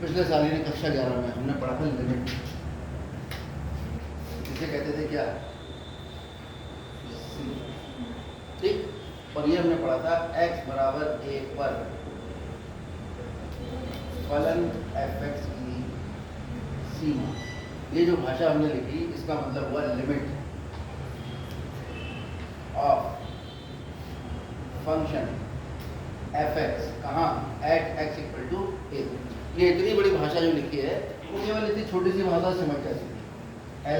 पिछले साल ही कक्षा 11 में हमने पढ़ा था लिमिट, इसे कहते थे क्या, ठीक। और ये हमने पढ़ा था x बराबर a पर फलन fx की सीमा। ये जो भाषा हमने लिखी इसका मतलब हुआ लिमिट ऑफ फंक्शन fx कहाँ, at x equal to a। ये इतनी बड़ी भाषा जो लिखी है वो केवल इतनी छोटी सी भाषा से समझ जाती है।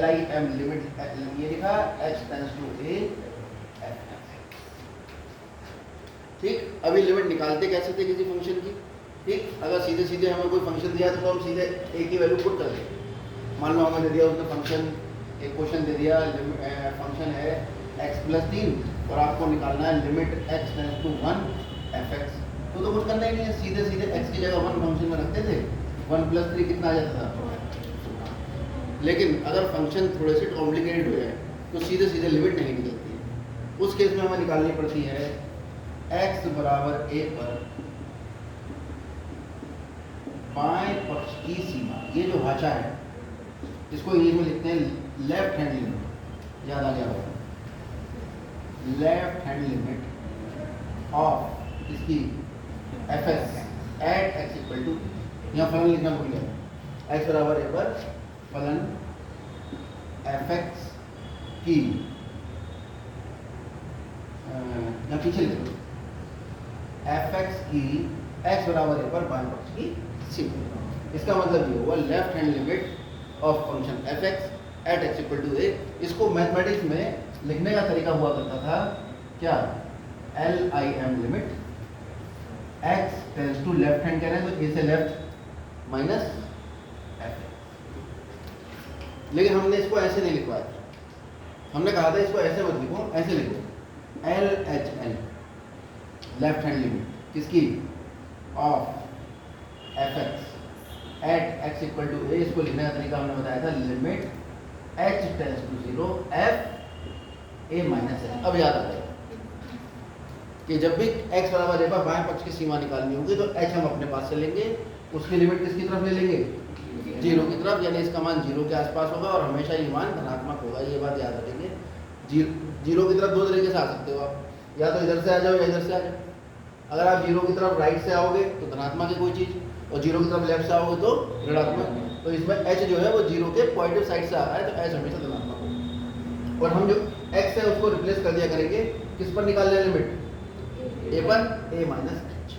LIM लिमिट ये लिखा x tends to a f, ठीक। अभी लिमिट निकालते कैसे थे किसी फंक्शन की, ठीक। अगर सीधे सीधे हमें कोई फंक्शन दिया तो हम सीधे a की वैल्यू पुट कर देंगे। मान लो हमें दे दिया उसने फंक्शन, एक क्वेश्चन दे दिया, फंक्शन है x प्लस 3 और आपको निकालना है limit x tends to 1 fx। तो कुछ करना ही नहीं है, सीधे सीधे x की जगह 1 फंक्शन में रखते थे, 1 प्लस 3 कितना आ जाता था। लेकिन अगर फंक्शन थोड़े से कॉम्प्लिकेटेड हो जाए तो सीधे सीधे लिमिट नहीं निकलती है। उस केस में हमें निकालनी पड़ती है x बराबर a पर बाएं पक्ष की सीमा। ये जो भाषा है इसको इंग्लिश में लिखते हैं लेफ्ट हैंड लिमिट, याद आ गया होगा, लेफ्ट हैंड लिमिट ऑफ इसकी fx at x equal to, यहाँ फलन लिखना भूल गया, x बराबर a पर फलन fx की, यहाँ पीछे लिख दो, fx की x बराबर a पर बाएं पक्ष की सीमा। इसका मतलब ये हुआ left hand limit of function fx at x equal to a। इसको मैथमेटिक्स में लिखने का तरीका हुआ करता था क्या, LIM limit x tends to left hand कह रहे हैं तो a से लेफ्ट माइनस f। लेकिन हमने इसको ऐसे नहीं लिखवाया था, हमने कहा था इसको ऐसे मत लिखो, ऐसे लिखो LHL लेफ्ट हैंड लिमिट किसकी, of fx at x equal to a। इसको लिखने का तरीका हमने बताया था limit h tends to 0 f a minus h। अब याद आ जाएगा कि जब भी x बराबर a पर बाएं पक्ष की सीमा निकालनी होगी तो h हम अपने पास से लेंगे, उसकी लिमिट किसकी तरफ ले लेंगे, 0 की तरफ, यानी इसका मान 0 के आसपास होगा और हमेशा ये मान धनात्मक होगा। ये बात याद रखेंगे। 0 की तरफ दो तरीके से आ सकते हो आप, या तो इधर से आ जाओ या इधर से आ जाओ। अगर आप 0 की तरफ राइट से आओगे तो धनात्मक है कोई चीज़, और 0 की तरफ लेफ्ट से आओगे तो ऋणात्मक। तो इसमें h जो है वो 0 के पॉजिटिव साइड से आ रहा है तो h हमेशा धनात्मक होगा। और हम जो x है उसको रिप्लेस कर दिया करेंगे, किस पर निकाल लें लिमिट, a पर a माइनस h।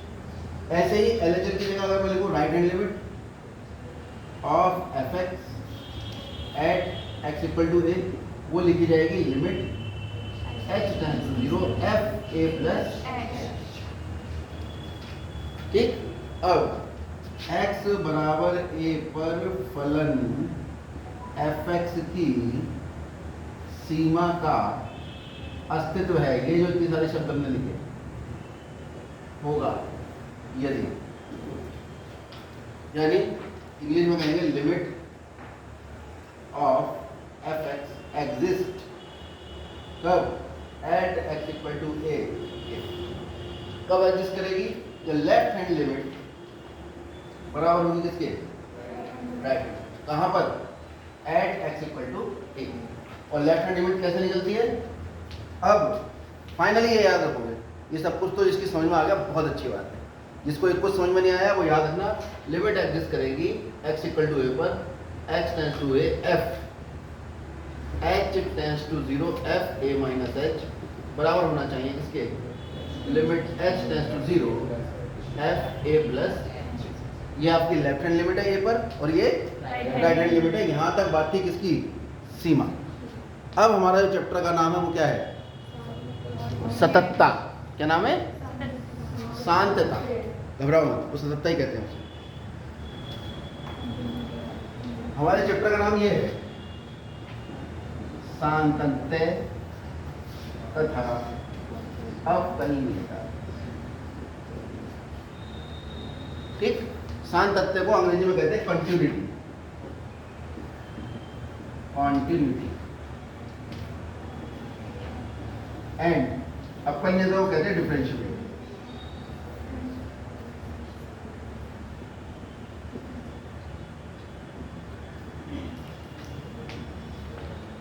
ऐसे ही LHL की जगह अगर मैं लिखूँ right hand limit of fx at x equal to a, वो लिखी जाएगी limit h tends to 0 f a plus, ठीक। अब x बराबर a पर फलन fx की सीमा का अस्तित्व है, ये जो इतने सारे शब्द हमने लिखे होगा यदि, यानी इंग्लिश में कहेंगे लिमिट ऑफ fx एग्जिस्ट कब, at x equal to a। कब एग्जिस्ट करेगी, जो लेफ्ट हैंड लिमिट बराबर होगी किसके, राइट। कहाँ पर, at x equal to a। और लेफ्ट हैंड लिमिट कैसे निकलती है, अब फाइनली ये याद रखोगे। ये सब कुछ तो जिसकी समझ में आ गया बहुत अच्छी बात है, जिसको एक कुछ समझ में नहीं आया वो याद रखना, लिमिट एग्जिस्ट करेगी x इक्वल टू a पर x tends to a f h tends to 0 f a minus h बराबर होना चाहिए किसके, limit h tends to 0 f a plus. ये आपकी लेफ्ट हैंड लिमिट है a पर और ये राइट हैंड लिमिट है। यहाँ तक बात थी किसकी, सीमा। अब हमारा जो चैप्टर का नाम है वो क्या है, सततता। क्या नाम है, शांतता। घबराओ मत, वो सततता ही कहते हैं उसे। हमारे चैप्टर का नाम ये है शांतत्य तथा अपरिमितता, ठीक। शांतत्य को अंग्रेजी में कहते हैं कंटिन्यूटी, कॉन्टिन्यूटी। एंड अपरिमितता को कहते हैं डिफरेंशिएबिलिटी।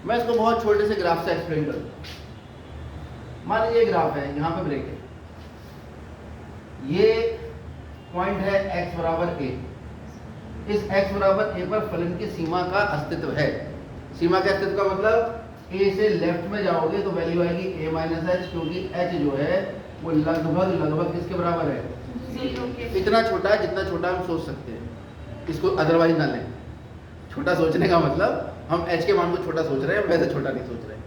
मैं इसको बहुत छोटे से ग्राफ से एक्सप्लेन करूँगा। मान लीजिए ग्राफ है, यहाँ पे ब्रेक है, ये पॉइंट है x बराबर a। इस x बराबर a पर फलन की सीमा का अस्तित्व है। सीमा के अस्तित्व का मतलब a से लेफ्ट में जाओगे तो वैल्यू आएगी a माइनस एच, क्योंकि h जो है वो लगभग किसके बराबर है, इतना छोटा है जितना छोटा हम सोच सकते हैं। इसको अदरवाइज ना लें। छोटा सोचने का मतलब हम h के मान को छोटा सोच रहे हैं, वैसे छोटा नहीं सोच रहे हैं।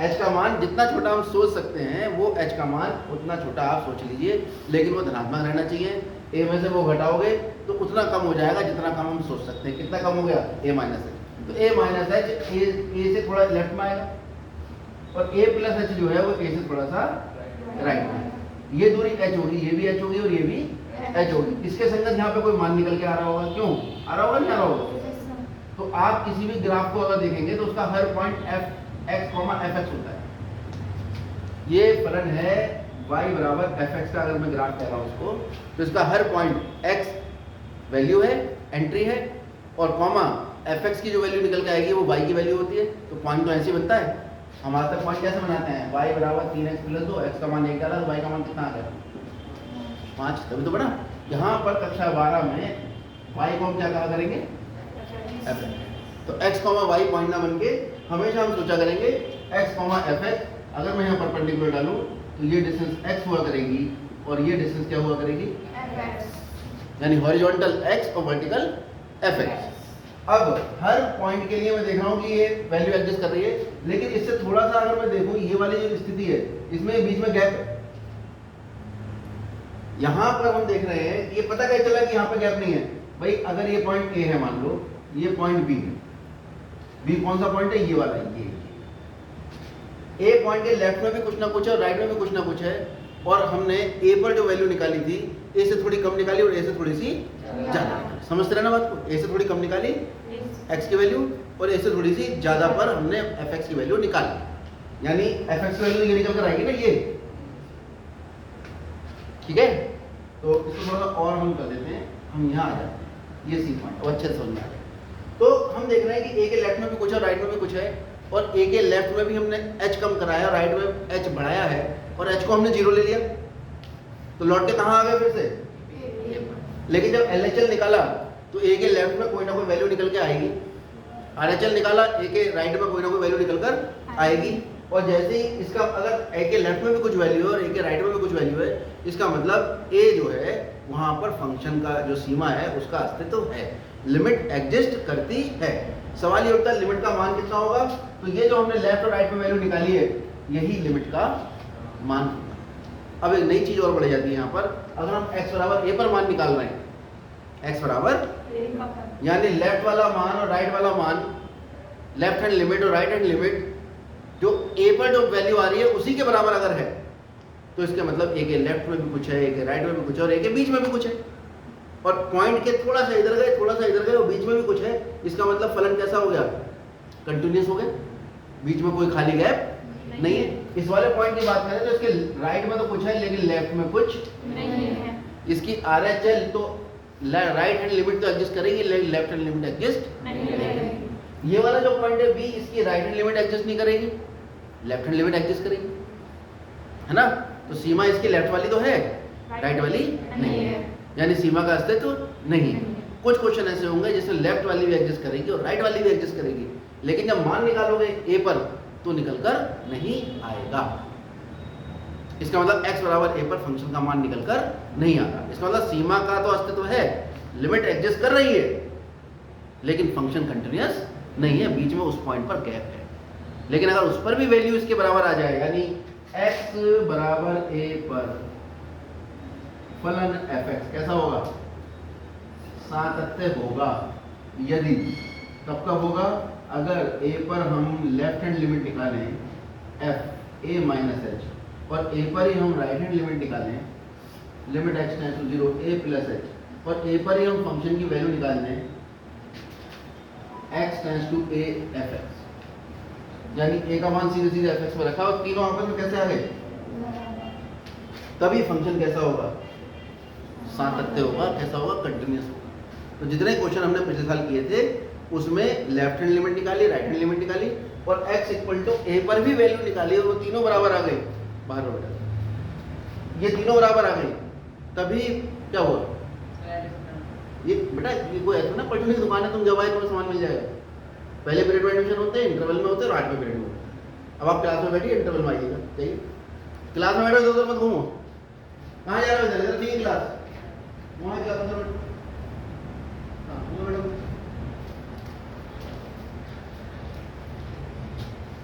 h का मान जितना छोटा हम सोच सकते हैं वो h का मान उतना छोटा आप सोच लीजिए, लेकिन वो धनात्मक रहना चाहिए। a में से वो घटाओगे तो उतना कम हो जाएगा जितना कम हम सोच सकते हैं। कितना कम हो गया, a माइनस एच। तो a माइनस एच a से थोड़ा लेफ्ट में आएगा और a प्लस एच जो है वो a से थोड़ा सा राइट में। ये दूरी h होगी, ये भी h होगी और ये भी h होगी। इसके संगत यहाँ पे कोई मान निकल के आ रहा होगा, क्यों आ रहा होगा, नहीं आ रहा होगा। तो आप किसी भी ग्राफ को अगर देखेंगे तो उसका हर पॉइंट x, fx होता है। ये फलन है y बराबर fx का, अगर मैं ग्राफ कह रहा हूँ उसको, तो इसका हर पॉइंट x वैल्यू है, एंट्री है, और कॉमा fx की जो वैल्यू निकल के आएगी वो y की वैल्यू होती है। तो पॉइंट तो ऐसे बनता है। हमारा तक पॉइंट कैसे बनाते हैं, y बराबर 3x प्लस 2, x का मान 1 डाला तो y का मान कितना आ गया, 5, तभी तो बना। यहाँ पर कक्षा 12 में y को हम क्या कहा करेंगे, fx। तो x, y पॉइंट ना बन के हमेशा हम सोचा करेंगे x, fx। अगर मैं यहाँ परपेंडिकुलर डालूं तो ये डिस्टेंस x हुआ करेगी और ये डिस्टेंस क्या हुआ करेगी, fx। यानी हॉरिजॉन्टल x और वर्टिकल fx। अब हर पॉइंट के लिए मैं देख रहा हूँ कि ये वैल्यू एडजस्ट कर रही है, लेकिन इससे थोड़ा सा अगर मैं देखूँ, ये वाली जो स्थिति है इसमें बीच में गैप है। यहाँ पर हम देख रहे हैं, ये पता कैसे चला कि यहाँ पर गैप नहीं है भाई। अगर ये पॉइंट A है, मान लो ये पॉइंट B है। B कौन सा पॉइंट है, ये वाला है। ये A पॉइंट के लेफ्ट में भी कुछ ना कुछ है और राइट में भी कुछ ना कुछ है, और हमने A पर जो वैल्यू निकाली थी A से थोड़ी कम निकाली और A से थोड़ी सी ज्यादा। समझते रहना बात को। A से थोड़ी कम निकाली x की वैल्यू और A से थोड़ी सी ज्यादा पर हमने fx की वैल्यू निकाली, यानी fx की वैल्यू ये निकल कर आएगी ना, ये ठीक है। तो इसको थोड़ा सा और हम कर देते हैं, हम यहाँ आ जाते हैं, ये सी पॉइंट और अच्छे से समझ में आ जाए। तो हम देख रहे हैं कि A के लेफ्ट में भी कुछ है, राइट में भी कुछ है, और A के लेफ्ट में भी हमने h कम कराया, राइट में h बढ़ाया है, और h को हमने 0 ले लिया। तो लौट के कहाँ आ गए फिर से, लेकिन जब LHL निकाला तो A के लेफ्ट में कोई ना कोई वैल्यू निकल के आएगी, RHL निकाला A के राइट में कोई ना कोई वैल्यू निकल कर आएगी। और जैसे ही इसका अगर A के लेफ्ट में भी कुछ वैल्यू है और A के राइट में भी कुछ वैल्यू है, इसका मतलब A जो है वहां पर फंक्शन का जो सीमा है उसका अस्तित्व है, लिमिट एग्जिस्ट करती है। सवाल ये उठता है लिमिट का मान कितना होगा, तो ये जो हमने लेफ्ट और राइट में वैल्यू निकाली है यही लिमिट का मान होगा। अब एक नई चीज और बढ़ जाती है यहाँ पर, अगर हम x बराबर a पर मान निकाल रहे हैं, x बराबर यानी लेफ्ट वाला मान और राइट वाला मान, लेफ्ट हैंड लिमिट और राइट हैंड लिमिट, जो a पर जो वैल्यू आ रही है उसी के बराबर अगर है, तो इसका मतलब a के लेफ्ट में भी कुछ है, a के राइट में भी कुछ है और a के बीच में भी कुछ है, और पॉइंट के थोड़ा सा इधर गए, थोड़ा सा इधर गए और बीच में भी कुछ है। इसका मतलब फलन कैसा हो गया, कंटिन्यूअस हो गया, बीच में कोई खाली गैप नहीं है। इस वाले पॉइंट की बात करें तो इसके राइट में तो कुछ है लेकिन लेफ्ट में कुछ नहीं है। इसकी RHL तो राइट हैंड लिमिट तो एडजस्ट करेगी लेकिन लेफ्ट हैंड लिमिट एडजस्ट नहीं करेगी। ये वाला जो पॉइंट है B, इसकी राइट हैंड लिमिट एडजस्ट नहीं करेगी, लेफ्ट हैंड लिमिट एडजस्ट करेगी, है ना। तो सीमा इसकी लेफ्ट वाली तो है, राइट वाली नहीं है, यानी सीमा का अस्तित्व नहीं है। कुछ क्वेश्चन ऐसे होंगे जिसमें लेफ्ट वाली भी एडजस्ट करेगी और राइट वाली भी एडजस्ट करेगी, लेकिन जब मान निकालोगे A पर तो निकल कर नहीं आएगा। इसका मतलब x बराबर a पर फंक्शन का मान निकल कर नहीं आता। इसका मतलब सीमा का तो अस्तित्व है, लिमिट एग्जिस्ट कर रही है, लेकिन फंक्शन कंटिन्यूअस नहीं है, बीच में उस पॉइंट पर गैप है। लेकिन अगर उस पर भी वैल्यू इसके बराबर आ जाए, यानी x बराबर a पर फलन fx कैसा होगा, सातत्य होगा। यदि तब कब होगा, अगर a पर हम लेफ्ट हैंड लिमिट निकालें f a माइनस h और a पर ही हम राइट हैंड लिमिट निकालें limit x tends to 0 a plus h, और a पर ही हम फंक्शन की वैल्यू निकाल लें x tends to a fx, यानी a का मान सीधे सीधे fx में रखा और तीनों आपस में कैसे आ गए, तभी फंक्शन कैसा होगा, सातत्य होगा। कैसा होगा, कंटिन्यूअस होगा। तो जितने क्वेश्चन हमने पिछले साल किए थे उसमें लेफ्ट हैंड लिमिट निकाली, राइट हैंड लिमिट निकाली, और x इक्वल टू a पर भी वैल्यू निकाली और वो तीनों बराबर आ गई, बाहर बेटा ये तीनों बराबर आ गई, तभी क्या हुआ ये बेटा, ये कोई ऐसा ना पढ़ने की दुकान है तुम जब आए तुम्हें सामान मिल जाएगा। पहले पीरियड में एडमिशन होते हैं, इंटरवल में होते हैं और 8वें पीरियड में होते हैं। अब आप क्लास में बैठिए, इंटरवल में आइएगा, चाहिए क्लास में बैठो, इधर मत घूमो, कहाँ जा रहे हो, इधर ठीक है क्लास, वहाँ क्लास अंदर बैठो, हाँ बैठो।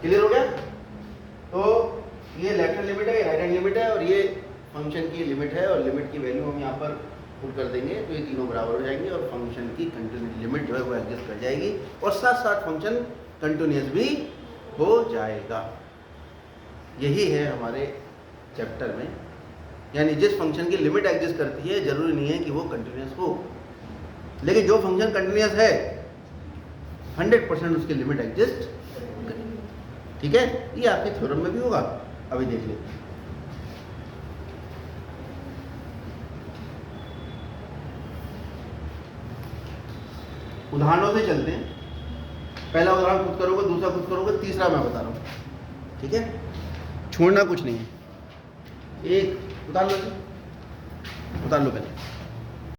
क्लियर हो गया? तो ये लेफ्ट हैंड लिमिट है, ये राइट हैंड लिमिट है, और ये फंक्शन की लिमिट है, और लिमिट की वैल्यू हम यहाँ पर पुट कर देंगे तो ये तीनों बराबर हो जाएंगे और फंक्शन की कंटिन्यूस लिमिट जो है वो एडजस्ट कर जाएगी और साथ साथ फंक्शन कंटिन्यूस भी हो जाएगा। यही है हमारे चैप्टर में, यानी जिस फंक्शन की लिमिट एग्जिस्ट करती है जरूरी नहीं है कि वो कंटिन्यूस हो, लेकिन जो फंक्शन कंटिन्यूस है 100% उसकी लिमिट एग्जिस्ट करेगी। ठीक है, ये आपके थ्योरम में भी होगा, अभी देख लेते हैं। उदाहरणों से चलते हैं, पहला उदाहरण खुद करोगे, दूसरा खुद करोगे, तीसरा मैं बता रहा हूँ। ठीक है, छोड़ना कुछ नहीं है। एक उतार लो, उतार लो पहले।